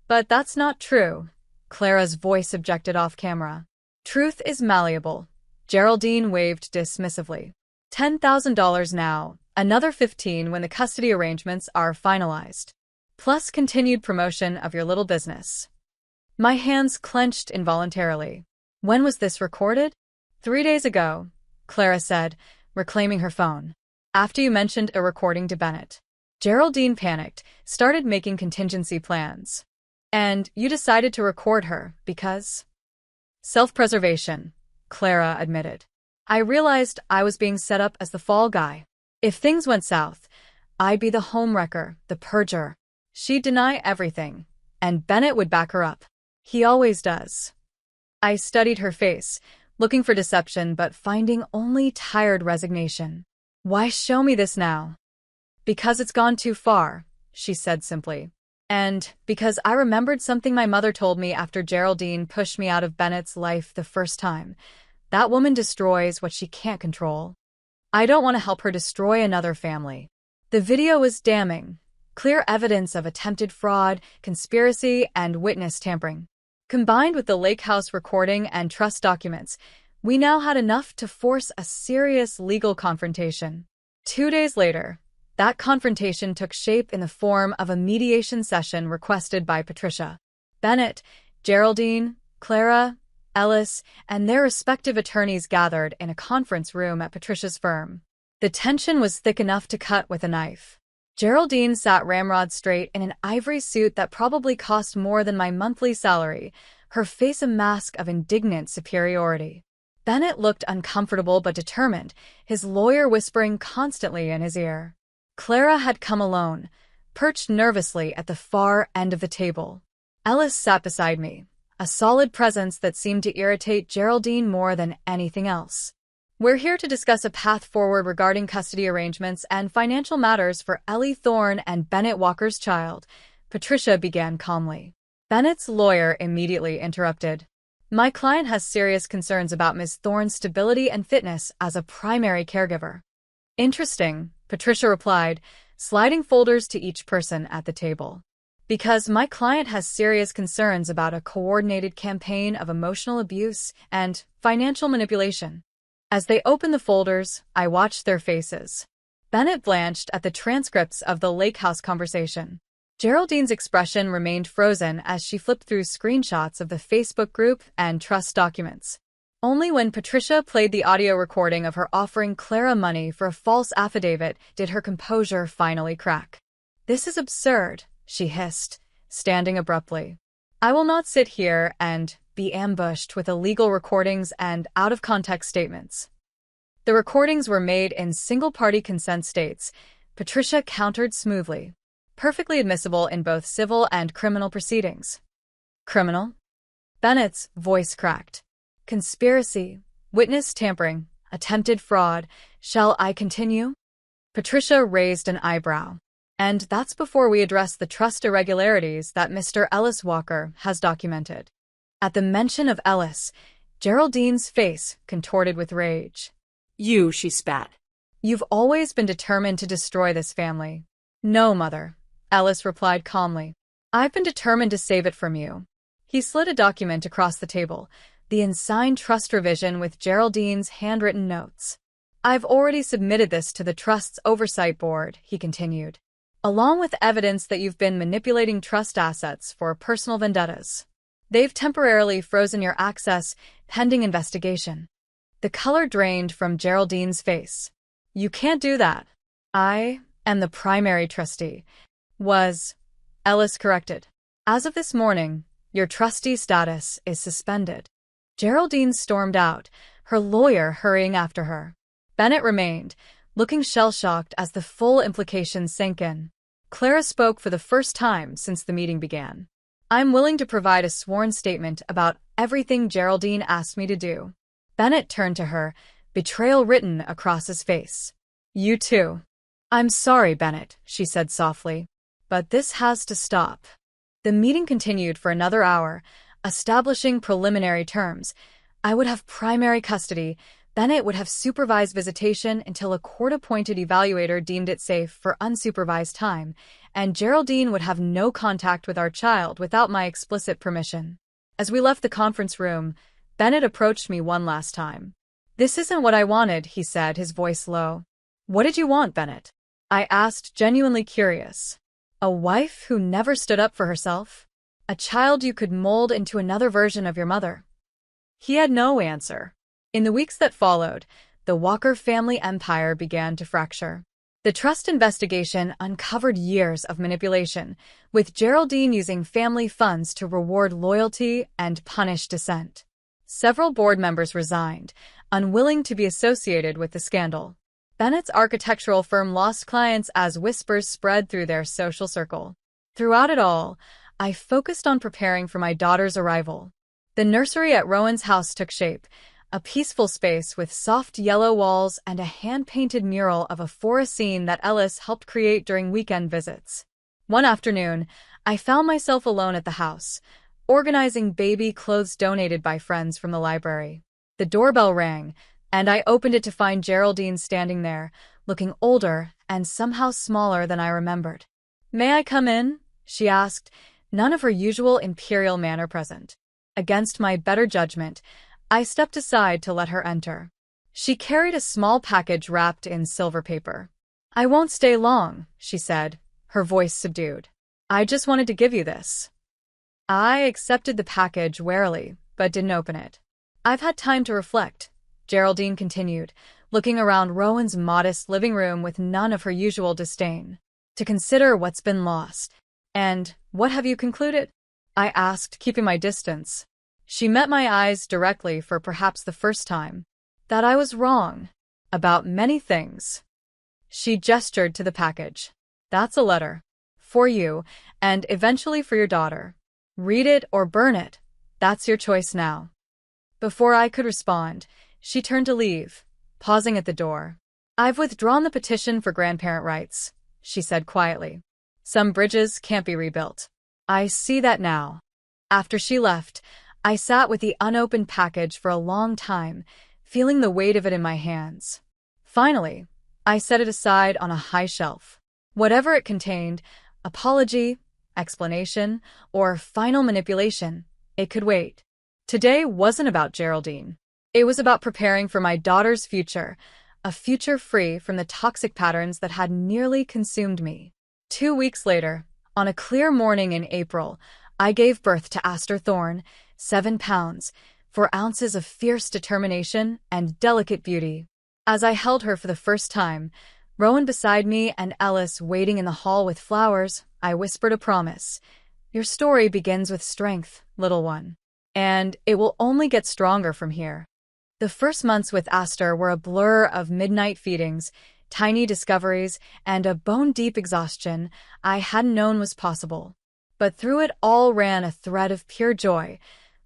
But that's not true, Clara's voice objected off camera. Truth is malleable. Geraldine waved dismissively. $10,000 now, another $15,000 when the custody arrangements are finalized. Plus continued promotion of your little business. My hands clenched involuntarily. When was this recorded? 3 days ago, Clara said, reclaiming her phone. After you mentioned a recording to Bennett. Geraldine panicked, started making contingency plans. And you decided to record her because? Self-preservation, Clara admitted. I realized I was being set up as the fall guy. If things went south, I'd be the homewrecker, the purger. She'd deny everything, and Bennett would back her up. He always does. I studied her face, looking for deception but finding only tired resignation. Why show me this now? Because it's gone too far, she said simply. And because I remembered something my mother told me after Geraldine pushed me out of Bennett's life the first time. That woman destroys what she can't control. I don't want to help her destroy another family. The video was damning. Clear evidence of attempted fraud, conspiracy, and witness tampering. Combined with the lake house recording and trust documents, we now had enough to force a serious legal confrontation. 2 days later, that confrontation took shape in the form of a mediation session requested by Patricia. Bennett, Geraldine, Clara, Ellis, and their respective attorneys gathered in a conference room at Patricia's firm. The tension was thick enough to cut with a knife. Geraldine sat ramrod straight in an ivory suit that probably cost more than my monthly salary, her face a mask of indignant superiority. Bennett looked uncomfortable but determined, his lawyer whispering constantly in his ear. Clara had come alone, perched nervously at the far end of the table. Ellis sat beside me, a solid presence that seemed to irritate Geraldine more than anything else. We're here to discuss a path forward regarding custody arrangements and financial matters for Ellie Thorne and Bennett Walker's child, Patricia began calmly. Bennett's lawyer immediately interrupted. My client has serious concerns about Ms. Thorne's stability and fitness as a primary caregiver. Interesting, Patricia replied, sliding folders to each person at the table. Because my client has serious concerns about a coordinated campaign of emotional abuse and financial manipulation. As they opened the folders, I watched their faces. Bennett blanched at the transcripts of the lake house conversation. Geraldine's expression remained frozen as she flipped through screenshots of the Facebook group and trust documents. Only when Patricia played the audio recording of her offering Clara money for a false affidavit did her composure finally crack. This is absurd, she hissed, standing abruptly. I will not sit here and be ambushed with illegal recordings and out-of-context statements. The recordings were made in single-party consent states, Patricia countered smoothly. Perfectly admissible in both civil and criminal proceedings. Criminal? Bennett's voice cracked. Conspiracy, witness tampering, attempted fraud. Shall I continue? Patricia raised an eyebrow. And that's before we address the trust irregularities that Mr. Ellis Walker has documented. At the mention of Ellis, Geraldine's face contorted with rage. You, she spat. You've always been determined to destroy this family. No, Mother, Ellis replied calmly. I've been determined to save it from you. He slid a document across the table, the unsigned trust revision with Geraldine's handwritten notes. I've already submitted this to the Trust's Oversight Board, he continued, along with evidence that you've been manipulating trust assets for personal vendettas. They've temporarily frozen your access, pending investigation. The color drained from Geraldine's face. You can't do that. I am the primary trustee. Ellis corrected. As of this morning, your trustee status is suspended. Geraldine stormed out, her lawyer hurrying after her. Bennett remained, looking shell-shocked as the full implications sank in. Clara spoke for the first time since the meeting began. I'm willing to provide a sworn statement about everything Geraldine asked me to do. Bennett turned to her, betrayal written across his face. You too. I'm sorry, Bennett, she said softly. But this has to stop. The meeting continued for another hour, establishing preliminary terms. I would have primary custody. Bennett would have supervised visitation until a court-appointed evaluator deemed it safe for unsupervised time, and Geraldine would have no contact with our child without my explicit permission. As we left the conference room, Bennett approached me one last time. This isn't what I wanted, he said, his voice low. What did you want, Bennett? I asked, genuinely curious. A wife who never stood up for herself? A child you could mold into another version of your mother? He had no answer. In the weeks that followed, the Walker family empire began to fracture. The trust investigation uncovered years of manipulation, with Geraldine using family funds to reward loyalty and punish dissent. Several board members resigned, unwilling to be associated with the scandal. Bennett's architectural firm lost clients as whispers spread through their social circle. Throughout it all, I focused on preparing for my daughter's arrival. The nursery at Rowan's house took shape, a peaceful space with soft yellow walls and a hand-painted mural of a forest scene that Ellis helped create during weekend visits. One afternoon, I found myself alone at the house, organizing baby clothes donated by friends from the library. The doorbell rang, and I opened it to find Geraldine standing there, looking older and somehow smaller than I remembered. May I come in? She asked, none of her usual imperial manner present. Against my better judgment, I stepped aside to let her enter. She carried a small package wrapped in silver paper. I won't stay long, she said, her voice subdued. I just wanted to give you this. I accepted the package warily, but didn't open it. I've had time to reflect, Geraldine continued, looking around Rowan's modest living room with none of her usual disdain. To consider what's been lost. And what have you concluded? I asked, keeping my distance. She met my eyes directly for perhaps the first time. That I was wrong. About many things. She gestured to the package. That's a letter. For you, and eventually for your daughter. Read it or burn it. That's your choice now. Before I could respond, she turned to leave, pausing at the door. I've withdrawn the petition for grandparent rights, she said quietly. Some bridges can't be rebuilt. I see that now. After she left, I sat with the unopened package for a long time, feeling the weight of it in my hands. Finally, I set it aside on a high shelf. Whatever it contained, apology, explanation, or final manipulation, it could wait. Today wasn't about Geraldine. It was about preparing for my daughter's future, a future free from the toxic patterns that had nearly consumed me. 2 weeks later, on a clear morning in April, I gave birth to Aster Thorne, 7 pounds, 4 ounces of fierce determination and delicate beauty. As I held her for the first time, Rowan beside me and Ellis waiting in the hall with flowers, I whispered a promise. Your story begins with strength, little one. And it will only get stronger from here. The first months with Aster were a blur of midnight feedings, tiny discoveries, and a bone-deep exhaustion I hadn't known was possible. But through it all ran a thread of pure joy,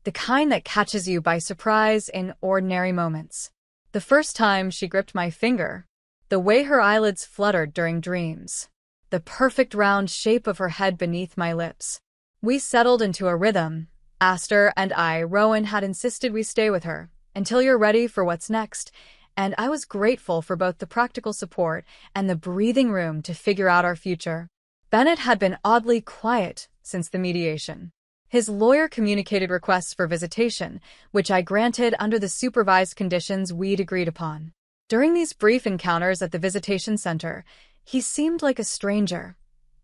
the kind that catches you by surprise in ordinary moments. The first time she gripped my finger, the way her eyelids fluttered during dreams, the perfect round shape of her head beneath my lips. We settled into a rhythm. Aster and I, Rowan had insisted we stay with her until you're ready for what's next, and I was grateful for both the practical support and the breathing room to figure out our future. Bennett had been oddly quiet since the mediation. His lawyer communicated requests for visitation, which I granted under the supervised conditions we'd agreed upon. During these brief encounters at the visitation center, he seemed like a stranger,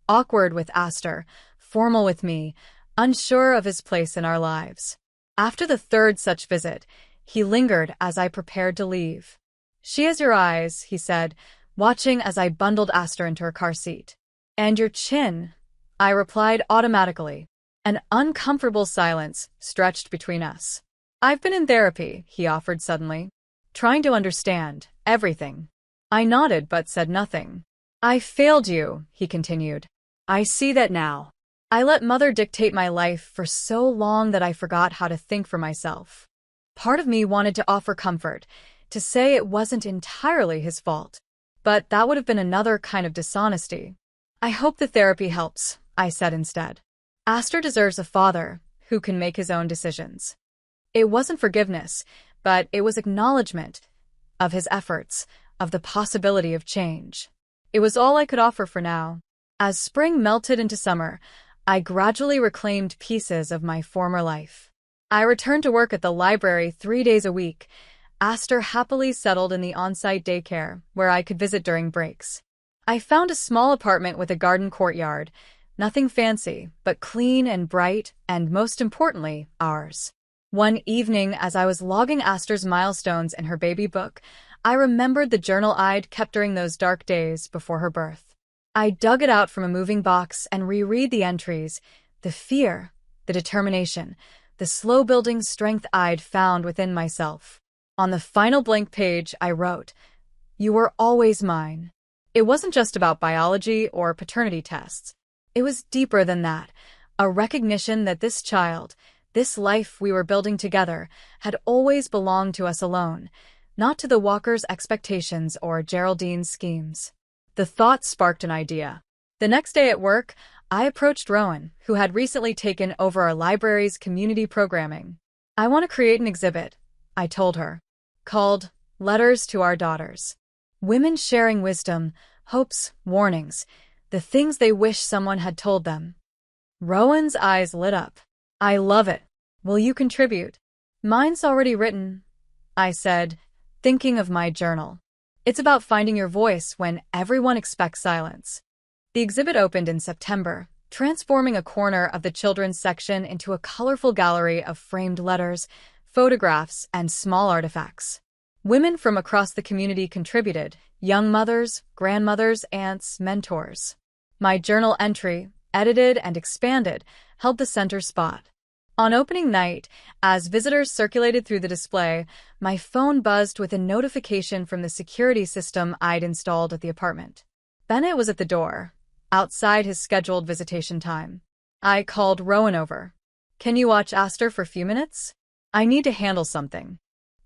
awkward with Aster, formal with me, unsure of his place in our lives. After the third such visit, he lingered as I prepared to leave. She has your eyes, he said, watching as I bundled Aster into her car seat. And your chin, I replied automatically. An uncomfortable silence stretched between us. I've been in therapy, he offered suddenly. Trying to understand everything. I nodded but said nothing. I failed you, he continued. I see that now. I let Mother dictate my life for so long that I forgot how to think for myself. Part of me wanted to offer comfort, to say it wasn't entirely his fault. But that would have been another kind of dishonesty. I hope the therapy helps, I said instead. Aster deserves a father who can make his own decisions. It wasn't forgiveness, but it was acknowledgement of his efforts, of the possibility of change. It was all I could offer for now. As spring melted into summer, I gradually reclaimed pieces of my former life. I returned to work at the library 3 days a week. Aster happily settled in the on-site daycare, where I could visit during breaks. I found a small apartment with a garden courtyard, nothing fancy, but clean and bright, and most importantly, ours. One evening, as I was logging Aster's milestones in her baby book, I remembered the journal I'd kept during those dark days before her birth. I dug it out from a moving box and reread the entries, the fear, the determination, the slow-building strength I'd found within myself. On the final blank page, I wrote, "You were always mine." It wasn't just about biology or paternity tests. It was deeper than that, a recognition that this child, this life we were building together, had always belonged to us alone, not to the Walkers' expectations or Geraldine's schemes. The thought sparked an idea. The next day at work, I approached Rowan, who had recently taken over our library's community programming. I want to create an exhibit, I told her, called Letters to Our Daughters. Women sharing wisdom, hopes, warnings, the things they wish someone had told them. Rowan's eyes lit up. I love it. Will you contribute? Mine's already written, I said, thinking of my journal. It's about finding your voice when everyone expects silence. The exhibit opened in September, transforming a corner of the children's section into a colorful gallery of framed letters, photographs, and small artifacts. Women from across the community contributed, young mothers, grandmothers, aunts, mentors. My journal entry, edited and expanded, held the center spot. On opening night, as visitors circulated through the display, my phone buzzed with a notification from the security system I'd installed at the apartment. Bennett was at the door, outside his scheduled visitation time. I called Rowan over. "Can you watch Aster for a few minutes? I need to handle something."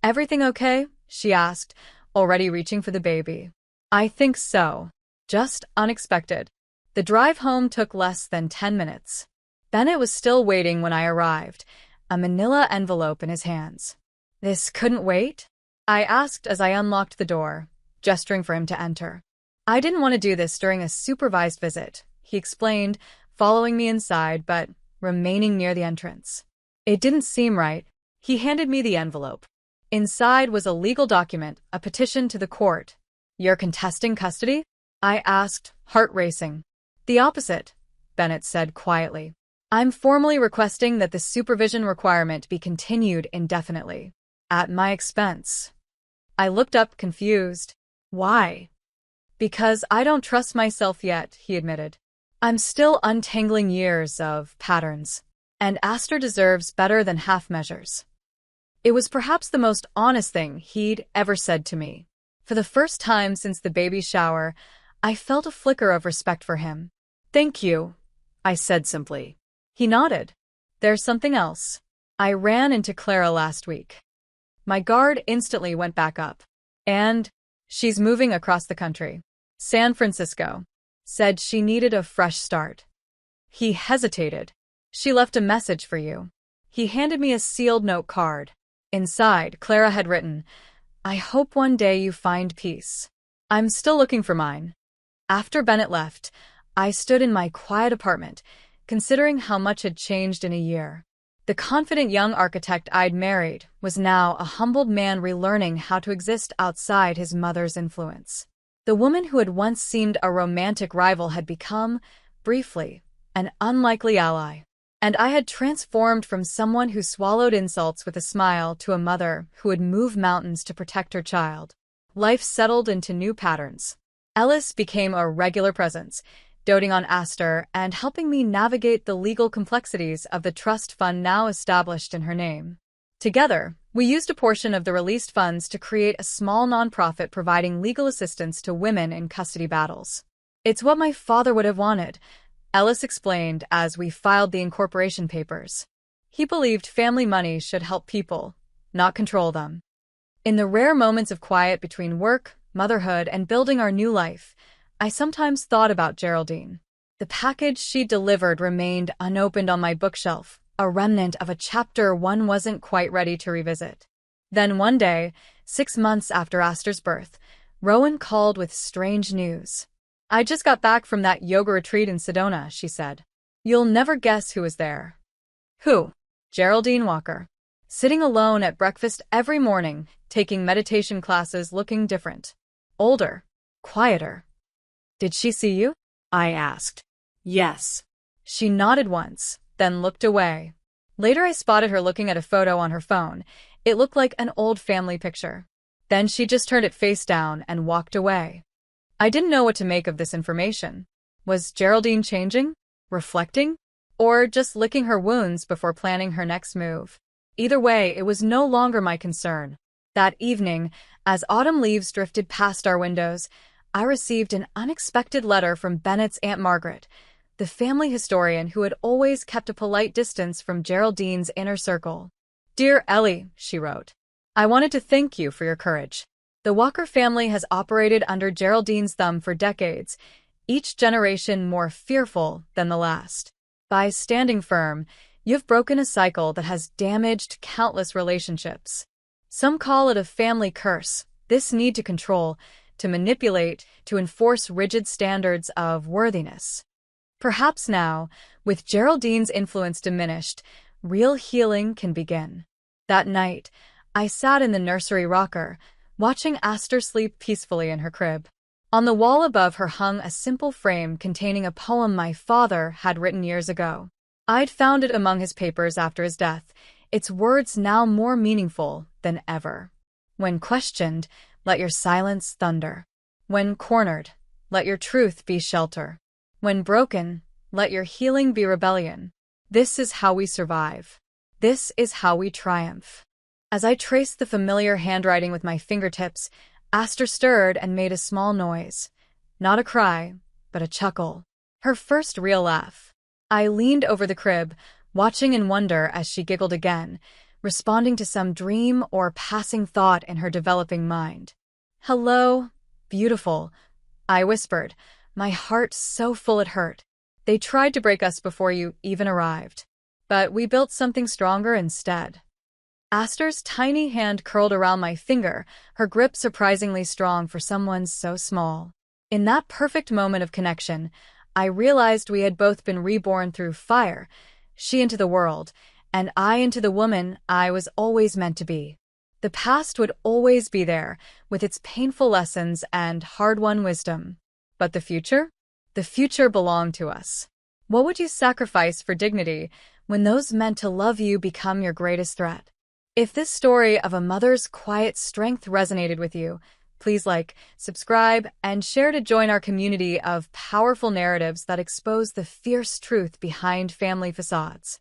"Everything okay?" she asked, already reaching for the baby. "I think so. Just unexpected." The drive home took less than 10 minutes. Bennett was still waiting when I arrived, a manila envelope in his hands. "This couldn't wait?" I asked as I unlocked the door, gesturing for him to enter. "I didn't want to do this during a supervised visit," he explained, following me inside but remaining near the entrance. It didn't seem right. He handed me the envelope. Inside was a legal document, a petition to the court. "You're contesting custody?" I asked, heart racing. "The opposite," Bennett said quietly. "I'm formally requesting that the supervision requirement be continued indefinitely. At my expense." I looked up, confused. "Why?" "Because I don't trust myself yet," he admitted. "I'm still untangling years of patterns. And Aster deserves better than half measures." It was perhaps the most honest thing he'd ever said to me. For the first time since the baby shower, I felt a flicker of respect for him. "Thank you," I said simply. He nodded. "There's something else. I ran into Clara last week." My guard instantly went back up. "And she's moving across the country. San Francisco. Said she needed a fresh start." He hesitated. "She left a message for you." He handed me a sealed note card. Inside, Clara had written, "I hope one day you find peace. I'm still looking for mine." After Bennett left, I stood in my quiet apartment, considering how much had changed in a year. The confident young architect I'd married was now a humbled man relearning how to exist outside his mother's influence. The woman who had once seemed a romantic rival had become, briefly, an unlikely ally. And I had transformed from someone who swallowed insults with a smile to a mother who would move mountains to protect her child. Life settled into new patterns. Ellis became a regular presence, doting on Aster and helping me navigate the legal complexities of the trust fund now established in her name. Together, we used a portion of the released funds to create a small nonprofit providing legal assistance to women in custody battles. "It's what my father would have wanted," Ellis explained as we filed the incorporation papers. He believed family money should help people, not control them. In the rare moments of quiet between work, motherhood, and building our new life, I sometimes thought about Geraldine. The package she delivered remained unopened on my bookshelf, a remnant of a chapter one wasn't quite ready to revisit. Then one day, 6 months after Aster's birth, Rowan called with strange news. "I just got back from that yoga retreat in Sedona," she said. "You'll never guess who was there." "Who?" "Geraldine Walker. Sitting alone at breakfast every morning, taking meditation classes, looking different. Older. Quieter." "Did she see you?" I asked. "Yes." She nodded once, then looked away. Later I spotted her looking at a photo on her phone. It looked like an old family picture. Then she just turned it face down and walked away. I didn't know what to make of this information. Was Geraldine changing? Reflecting? Or just licking her wounds before planning her next move? Either way, it was no longer my concern. That evening, as autumn leaves drifted past our windows, I received an unexpected letter from Bennett's Aunt Margaret, the family historian who had always kept a polite distance from Geraldine's inner circle. "Dear Ellie," she wrote, "I wanted to thank you for your courage. The Walker family has operated under Geraldine's thumb for decades, each generation more fearful than the last. By standing firm, you've broken a cycle that has damaged countless relationships. Some call it a family curse, this need to control, to manipulate, to enforce rigid standards of worthiness. Perhaps now, with Geraldine's influence diminished, real healing can begin." That night, I sat in the nursery rocker, watching Aster sleep peacefully in her crib. On the wall above her hung a simple frame containing a poem my father had written years ago. I'd found it among his papers after his death, its words now more meaningful than ever. "When questioned, let your silence thunder. When cornered, let your truth be shelter. When broken, let your healing be rebellion. This is how we survive." This is how we triumph. As I traced the familiar handwriting with my fingertips, Aster stirred and made a small noise. Not a cry, but a chuckle. Her first real laugh. I leaned over the crib, watching in wonder as she giggled again, responding to some dream or passing thought in her developing mind. "Hello, beautiful," I whispered, my heart so full it hurt. "They tried to break us before you even arrived. But we built something stronger instead." Aster's tiny hand curled around my finger, her grip surprisingly strong for someone so small. In that perfect moment of connection, I realized we had both been reborn through fire, she into the world, and I into the woman I was always meant to be. The past would always be there, with its painful lessons and hard-won wisdom. But the future? The future belonged to us. What would you sacrifice for dignity when those meant to love you become your greatest threat? If this story of a mother's quiet strength resonated with you, please like, subscribe, and share to join our community of powerful narratives that expose the fierce truth behind family facades.